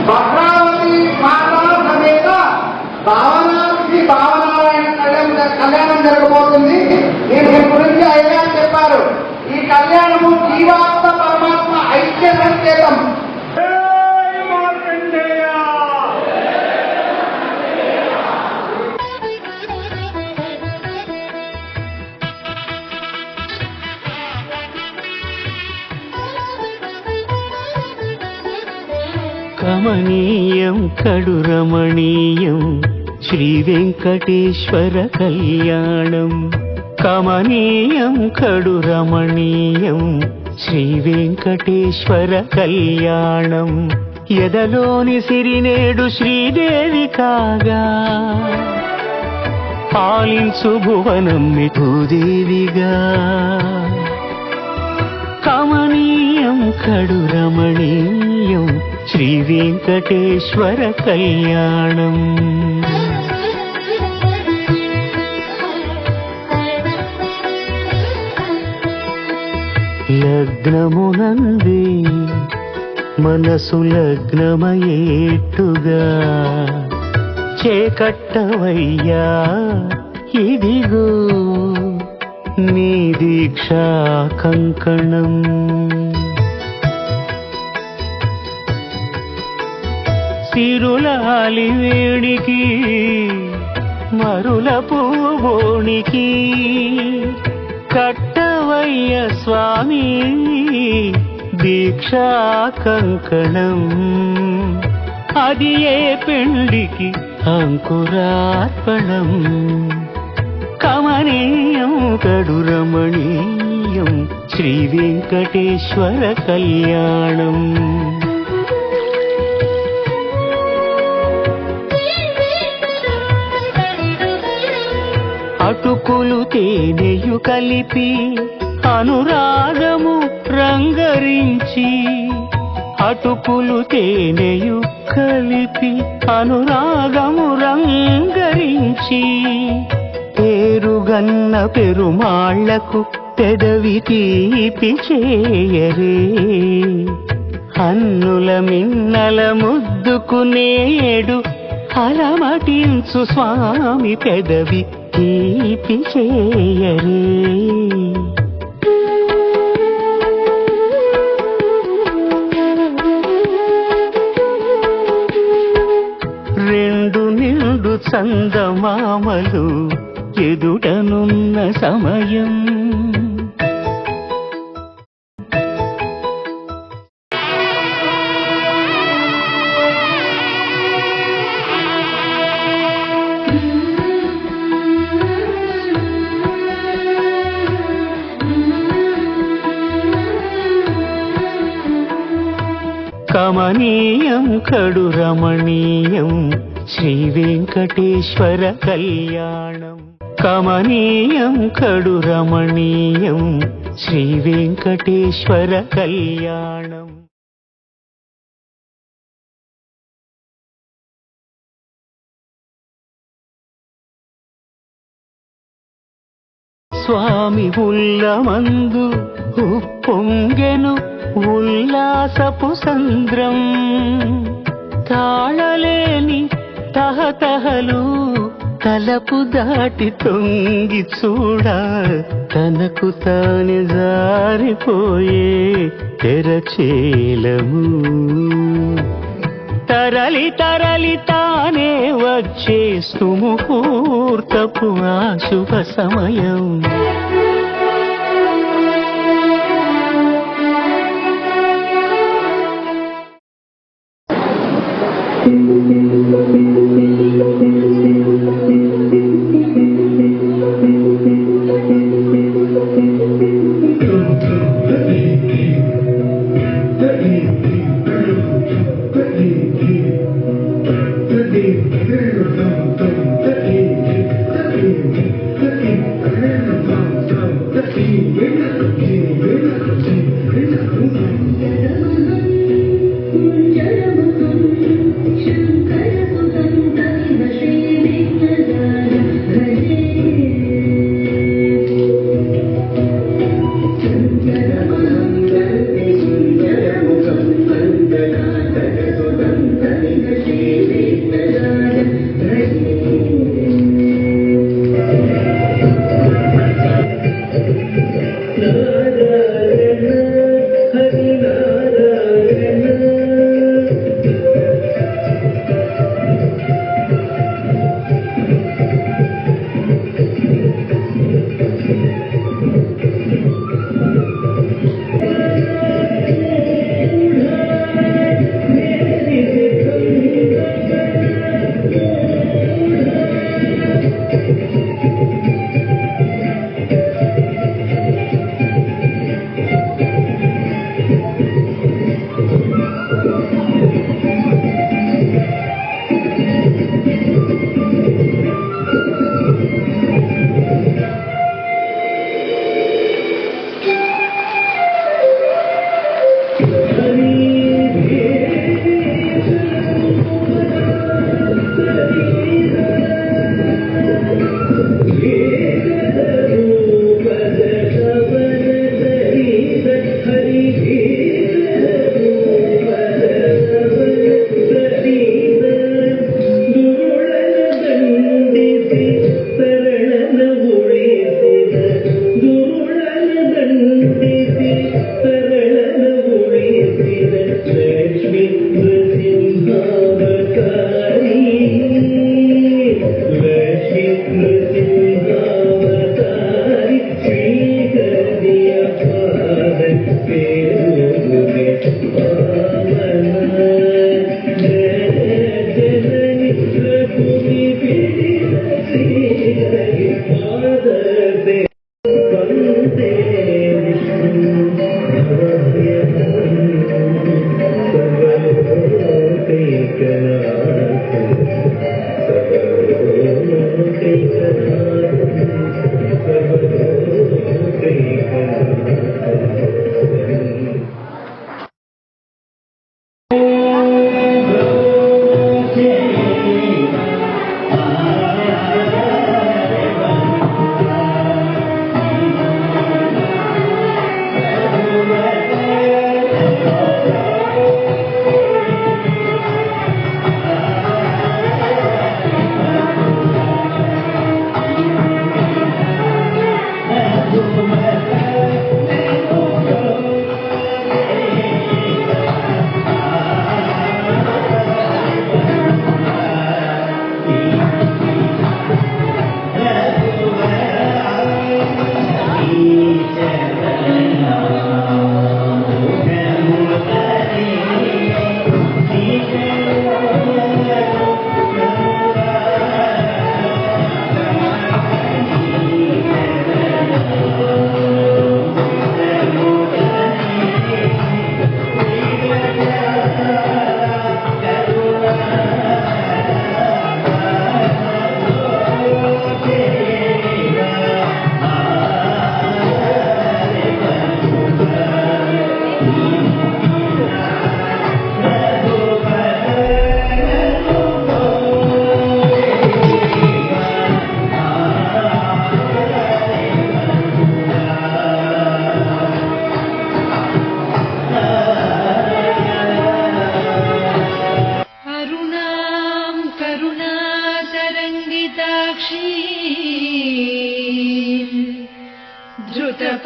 భద్రావతి మాతా సమేత భావనాక్షి భావనారాయణ కళ్యాణం జరగబోతుంది. దీని గురించి అయ్యారు చెప్పారు. ఈ కళ్యాణము జీవాత్మ పరమాత్మ ఐక్య సంకేతం. కమనీయం కడురమణీయం శ్రీ వెంకటేశ్వర కళ్యాణం. కమనీయం కడురమణీయం శ్రీ వెంకటేశ్వర కళ్యాణం. ఎదలోని సిరినేడు శ్రీదేవి కాగా పాలించు భువనం భూదేవిగా. కమనీయం కడురమణీయం శ్రీ వెంకటేశ్వర కళ్యాణం. లగ్నమునందే మనసు లగ్నమయేట్టుగా చేకట్టవయ్యా ఇదిగో నీ దీక్షా కంకణం. సిరులాలి వేడికి మరుల పూబోనికి కట్టవయ్య స్వామి దీక్షా కంకణం. అది ఏ పెండికి అంకురార్పణం. కమనీయం కడురమణీయం శ్రీ వెంకటేశ్వర కళ్యాణం. అటుకులు తేనెయు కలిపి అనురాగము రంగరించి. అటుకులు తేనెయు కలిపి అనురాగము రంగరించి. పేరుగన్న పెరుమాళ్లకు పెదవి తీపి చేయరే. అన్నుల మిన్నల ముద్దుకునేడు అలమటించు స్వామి పెదవి తీపి చేయరే. రెండు నిండు చందమామలు ఎదుటనున్న సమయం. కమనీయం కడురమణీయం శ్రీ వెంకటేశ్వర కళ్యాణం. కమనీయం కడురమణీయం శ్రీ వెంకటేశ్వర కళ్యాణం. స్వామి ఉల్లమందు ఉప్పొంగెను ఉల్లాసపు సంద్రం. తాళలేని తహతహలు తలపు దాటి తొంగి చూడ తనకు తాను జారిపోయే తెరచేలము. తరలి తరలి తానే వచ్చే సుముహూర్తపు ఆ శుభ సమయం.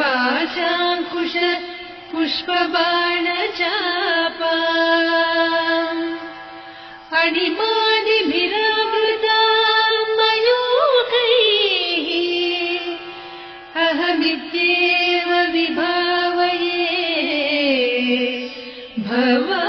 धृतपाशाङ्कुश पुष्पबाणचापा अणिमादिभिरावृता मयूखैः अहमित्येव विभावये भवानी।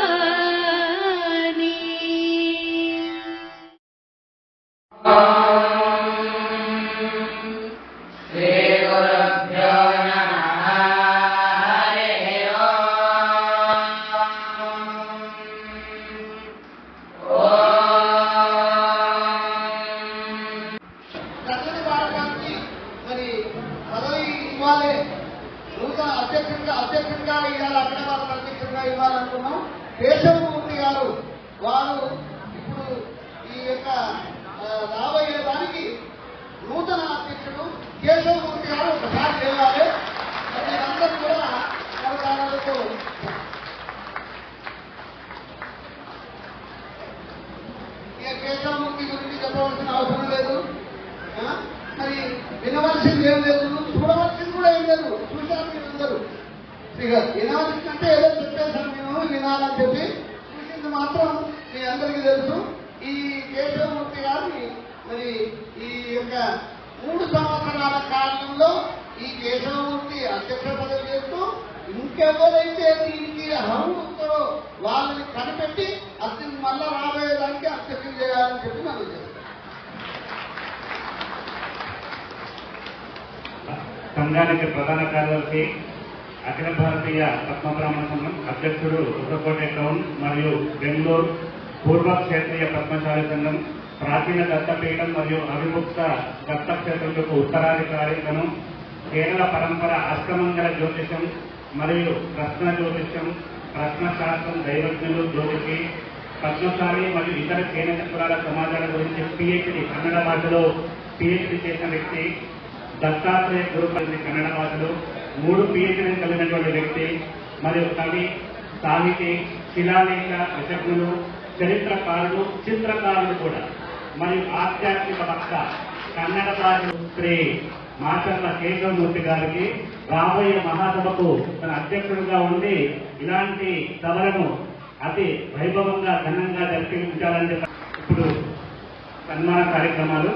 అధ్యక్షంగా ఇవాళ అగ్రవాళ్ళ అధ్యక్షంగా ఇవ్వాలనుకున్నాం. కేశవమూర్తి గారు వారు ఇప్పుడు ఈ యొక్క రాబోయే దానికి నూతన అధ్యక్షుడు కేశవమూర్తి గారు ఒకసారి చేయాలి. అందరూ కూడా కరతాళాలతో ఇక కేశవమూర్తి గురించి చెప్పవలసిన అవసరం లేదు. మరి వినవలసింది ఏం లేదు, చూడవలసింది కూడా ఏం లేదు. చూశారు మీరు అందరూ. ఇక వినాల్సిందంటే ఏదో చెప్పేసాను మేము వినాలని చెప్పి, చూసింది మాత్రం మీ అందరికీ తెలుసు. ఈ కేశవమూర్తి గారిని మరి ఈ యొక్క 3 సంవత్సరాల కాలంలో ఈ కేశవమూర్తి అధ్యక్ష పదవి చేస్తూ ఇంకెవరైతే దీనికి అర్హులతో వాళ్ళని కనిపెట్టి అతను మళ్ళా రాబోయేదానికి అధ్యక్షం చేయాలని చెప్పి మనం చేస్తాం. సంఘానికి ప్రధాన కార్యదర్శి, అఖిల భారతీయ పద్మబ్రాహ్మణ సంఘం అధ్యక్షుడు ఉత్తరకోట టౌన్ మరియు బెంగళూరు, పూర్వ క్షేత్రీయ పద్మశాలి సంఘం, ప్రాచీన దత్తపీఠం మరియు అవిముక్త దత్తక్షేత్రులకు ఉత్తరాధికారిలను, కేరళ పరంపర అష్టమంగళ జ్యోతిషం మరియు ప్రశ్న జ్యోతిషం, ప్రశ్నశాస్త్రం, దైవజ్ఞులు, జ్యోతిషి, పద్మశాలి మరియు ఇతర చేనేత కులాల సమాజాల గురించి పిహెచ్డి కన్నడ భాషలో పిహెచ్డి చేసిన వ్యక్తి. దత్తాత్రేయ గురుపల్లి కన్నడ భాషలో 3 పిహెచ్డీలు కలిగినటువంటి వ్యక్తి మరియు కవి, సాహితీ, శిలాలేఖ విశజ్ఞులు, చరిత్రకారులు, చిత్రకారులు కూడా మరియు ఆధ్యాత్మిక వక్త కన్నడ భాష శ్రీ మాచర్ల కేశవమూర్తి గారికి రాబోయే మహాసభకు తన అధ్యక్షుడిగా ఉండి ఇలాంటి సభలను అతి వైభవంగా ఘనంగా జరిపించాలని ఇప్పుడు సన్మాన కార్యక్రమాలు.